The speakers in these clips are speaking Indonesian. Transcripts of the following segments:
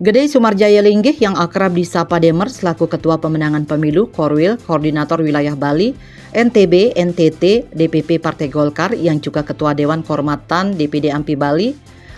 Gede Sumarjaya Linggih yang akrab disapa Demer selaku Ketua Pemenangan Pemilu Korwil, Koordinator Wilayah Bali, NTB, NTT, DPP Partai Golkar yang juga Ketua Dewan Kehormatan DPD AMPI Bali,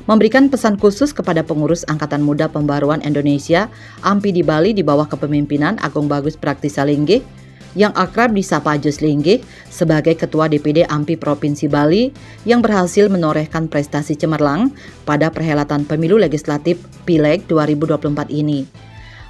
memberikan pesan khusus kepada pengurus Angkatan Muda Pembaruan Indonesia AMPI di Bali di bawah kepemimpinan Agung Bagus Praktisa Linggih yang akrab disapa Ajus Linggih sebagai Ketua DPD AMPI Provinsi Bali yang berhasil menorehkan prestasi cemerlang pada perhelatan pemilu legislatif Pileg 2024 ini.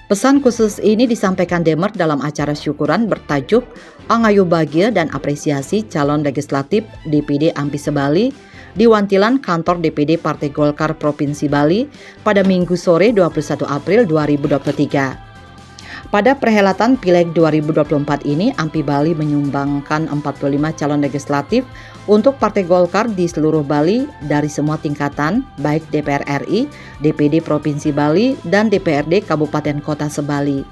Pesan khusus ini disampaikan Demer dalam acara syukuran bertajuk Angayu Bahagia dan Apresiasi Calon Legislatif DPD AMPI Sebali di Wantilan Kantor DPD Partai Golkar Provinsi Bali pada Minggu sore 21 April 2023. Pada perhelatan Pileg 2024 ini, AMPI Bali menyumbangkan 45 calon legislatif untuk Partai Golkar di seluruh Bali dari semua tingkatan, baik DPR RI, DPD Provinsi Bali, dan DPRD Kabupaten Kota Sebali.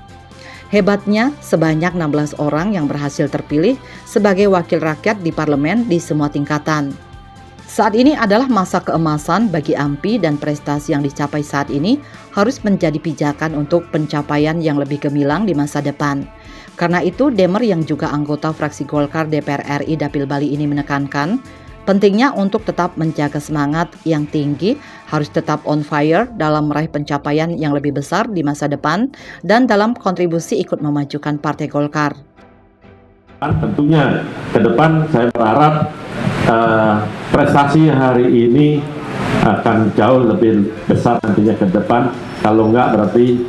Hebatnya, sebanyak 16 orang yang berhasil terpilih sebagai wakil rakyat di parlemen di semua tingkatan. Saat ini adalah masa keemasan bagi AMPI dan prestasi yang dicapai saat ini harus menjadi pijakan untuk pencapaian yang lebih gemilang di masa depan. Karena itu, Demer yang juga anggota fraksi Golkar DPR RI Dapil Bali ini menekankan pentingnya untuk tetap menjaga semangat yang tinggi, harus tetap on fire dalam meraih pencapaian yang lebih besar di masa depan dan dalam kontribusi ikut memajukan Partai Golkar. Tentunya ke depan saya berharap prestasi hari ini akan jauh lebih besar nantinya ke depan. Kalau enggak berarti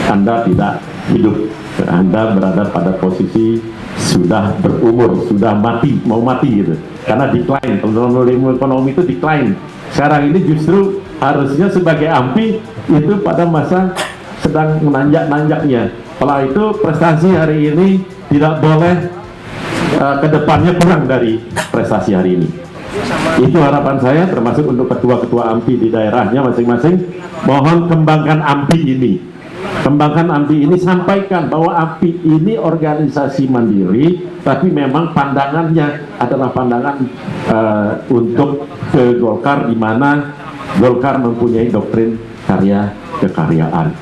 Anda tidak hidup. Anda berada pada posisi sudah berumur, sudah mati, mau mati gitu. Karena decline, ekonomi itu decline. Sekarang ini justru harusnya sebagai AMPI itu pada masa sedang menanjak-nanjaknya. Setelah itu prestasi hari ini tidak boleh kedepannya kurang dari prestasi hari ini. Itu harapan saya, termasuk untuk ketua-ketua AMPI di daerahnya masing-masing. Mohon kembangkan AMPI ini. Kembangkan AMPI ini, sampaikan bahwa AMPI ini organisasi mandiri, tapi memang pandangannya adalah pandangan untuk ke Golkar, di mana Golkar mempunyai doktrin karya kekaryaan,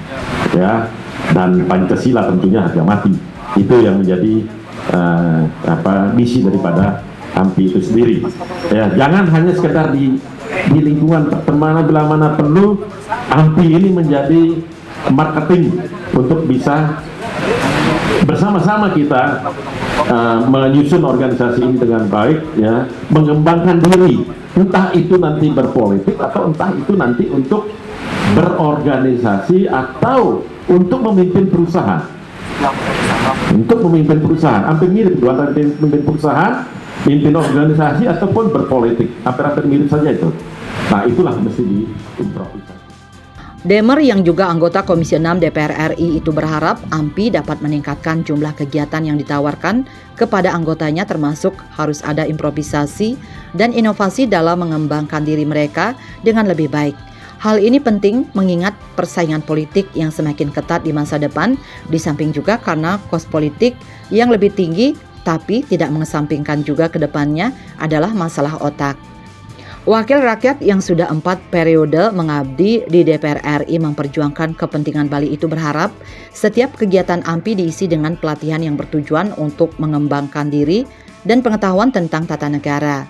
ya, dan Pancasila tentunya harga mati. Itu yang menjadi misi daripada AMPI itu sendiri. Ya, jangan hanya sekedar di lingkungan pertemanan bila mana perlu, AMPI ini menjadi marketing untuk bisa bersama-sama kita menyusun organisasi ini dengan baik, ya, mengembangkan diri, entah itu nanti berpolitik atau entah itu nanti untuk berorganisasi atau untuk memimpin perusahaan. Untuk memimpin perusahaan, hampir mirip antara memimpin perusahaan, memimpin organisasi ataupun berpolitik, hampir mirip saja itu. Nah, itulah mesti diimprovisasi. Demer yang juga anggota Komisi 6 DPR RI itu berharap AMPI dapat meningkatkan jumlah kegiatan yang ditawarkan kepada anggotanya, termasuk harus ada improvisasi dan inovasi dalam mengembangkan diri mereka dengan lebih baik. Hal ini penting mengingat persaingan politik yang semakin ketat di masa depan, di samping juga karena kos politik yang lebih tinggi, tapi tidak mengesampingkan juga ke depannya adalah masalah otak. Wakil rakyat yang sudah 4 periode mengabdi di DPR RI memperjuangkan kepentingan Bali itu berharap setiap kegiatan AMPI diisi dengan pelatihan yang bertujuan untuk mengembangkan diri dan pengetahuan tentang tata negara.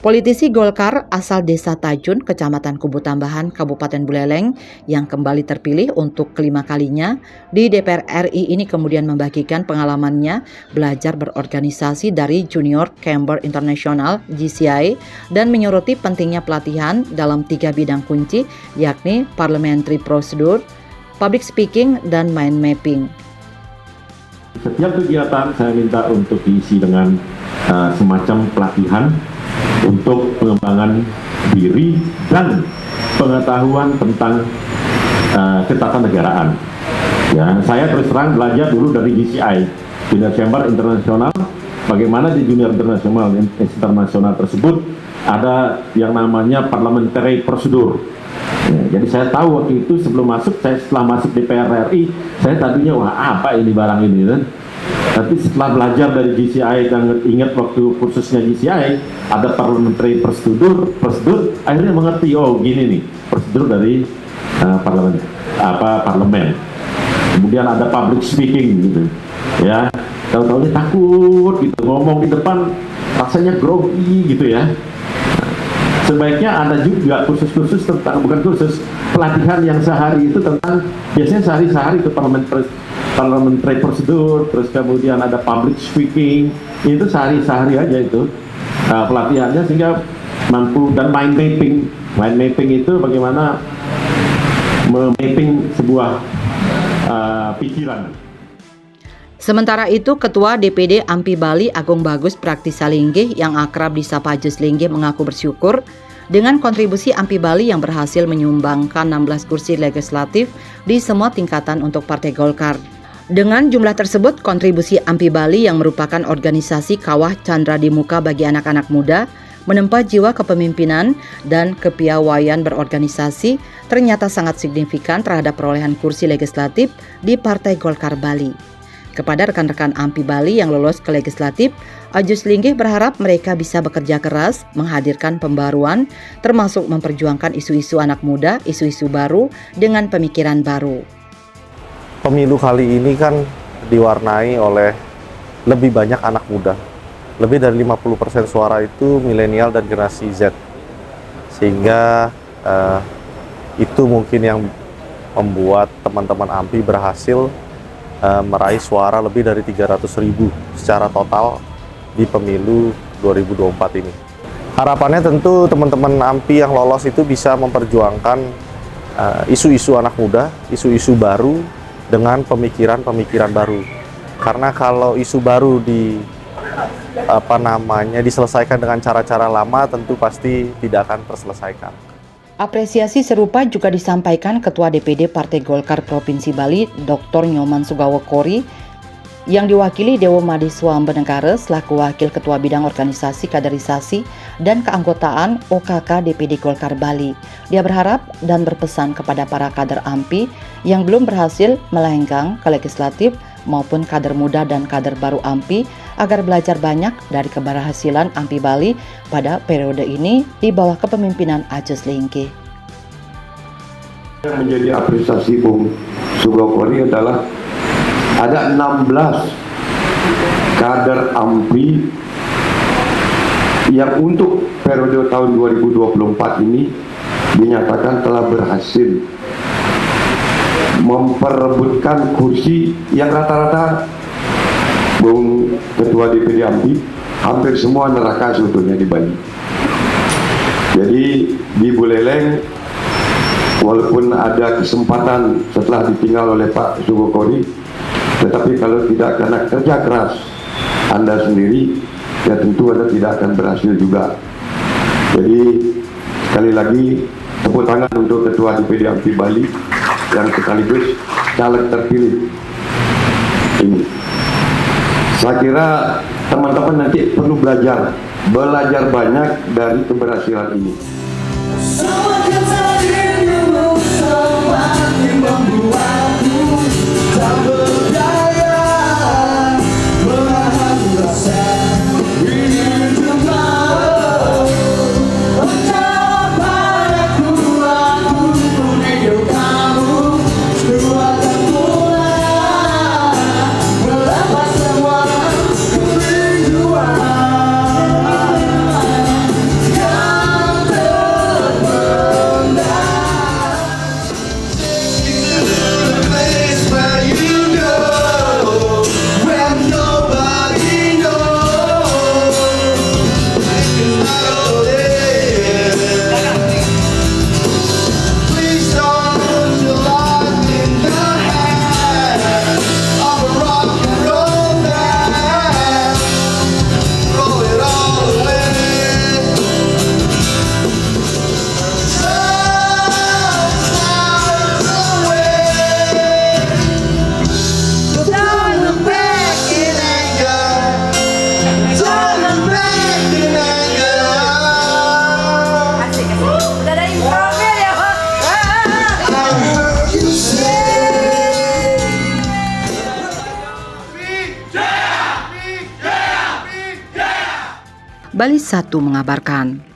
Politisi Golkar asal Desa Tajun, Kecamatan Kubu Tambahan, Kabupaten Buleleng yang kembali terpilih untuk kelima kalinya di DPR RI ini kemudian membagikan pengalamannya belajar berorganisasi dari Junior Chamber International (JCI) dan menyoroti pentingnya pelatihan dalam 3 bidang kunci, yakni Parliamentary Procedure, Public Speaking, dan Mind Mapping. Setiap kegiatan saya minta untuk diisi dengan semacam pelatihan untuk pengembangan diri dan pengetahuan tentang ketatanegaraan. Ya, saya terus terang belajar dulu dari JCI, Junior Chamber Internasional. Bagaimana di Junior Internasional tersebut ada yang namanya Parliamentary Procedure. Ya, jadi saya tahu waktu itu sebelum masuk, setelah masuk DPR RI, saya tadinya wah apa ini barang ini kan. Tapi setelah belajar dari GCI dan ingat waktu kursusnya GCI ada parliamentary prosedur, akhirnya mengerti, oh gini nih prosedur dari parlemen. Kemudian ada public speaking gitu, ya. Tahu-tahu dia takut gitu ngomong di depan, rasanya grogi gitu ya. Sebaiknya ada juga kursus-kursus tentang, bukan kursus, pelatihan yang sehari itu tentang, biasanya sehari-sehari itu parliamentary prosedur, terus kemudian ada public speaking, itu sehari-sehari aja itu pelatihannya, sehingga mampu. Dan mind mapping itu bagaimana memapping sebuah pikiran. Sementara itu, Ketua DPD AMPI Bali Agung Bagus Praktisa Linggih yang akrab disapa Ajus Linggih mengaku bersyukur dengan kontribusi AMPI Bali yang berhasil menyumbangkan 16 kursi legislatif di semua tingkatan untuk Partai Golkar. Dengan jumlah tersebut, kontribusi AMPI Bali yang merupakan organisasi kawah candra di muka bagi anak-anak muda menempa jiwa kepemimpinan dan kepiawaian berorganisasi ternyata sangat signifikan terhadap perolehan kursi legislatif di Partai Golkar Bali. Kepada rekan-rekan AMPI Bali yang lolos ke legislatif, Ajus Linggih berharap mereka bisa bekerja keras, menghadirkan pembaruan, termasuk memperjuangkan isu-isu anak muda, isu-isu baru dengan pemikiran baru. Pemilu kali ini kan diwarnai oleh lebih banyak anak muda. Lebih dari 50% suara itu milenial dan generasi Z. Sehingga itu mungkin yang membuat teman-teman AMPI berhasil meraih suara lebih dari 300.000 secara total di pemilu 2024 ini. Harapannya tentu teman-teman AMPI yang lolos itu bisa memperjuangkan isu-isu anak muda, isu-isu baru dengan pemikiran-pemikiran baru. Karena kalau isu baru diselesaikan dengan cara-cara lama, tentu pasti tidak akan terselesaikan. Apresiasi serupa juga disampaikan Ketua DPD Partai Golkar Provinsi Bali, Dr. Nyoman Sugawa Kori, yang diwakili Dewo Madiswa Benegara selaku Wakil Ketua Bidang Organisasi Kaderisasi dan Keanggotaan OKK DPD Golkar Bali. Dia berharap dan berpesan kepada para kader AMPI yang belum berhasil melenggang ke legislatif maupun kader muda dan kader baru AMPI agar belajar banyak dari keberhasilan AMPI Bali pada periode ini di bawah kepemimpinan Ajus Linggih. Yang menjadi apresiasi Bung Sugawori adalah ada 16 kader AMPI yang untuk periode tahun 2024 ini dinyatakan telah berhasil memperebutkan kursi yang rata-rata Bung Ketua DPD AMPI hampir semua neraka sebetulnya di Bali. Jadi di Buleleng, walaupun ada kesempatan setelah ditinggal oleh Pak Sugawori, tetapi kalau tidak karena kerja keras Anda sendiri, ya tentu Anda tidak akan berhasil juga. Jadi sekali lagi tepuk tangan untuk Ketua DPD AMPI Bali yang sekaligus caleg terpilih ini. Saya kira teman-teman nanti perlu belajar banyak dari keberhasilan ini. Bali 1 mengabarkan.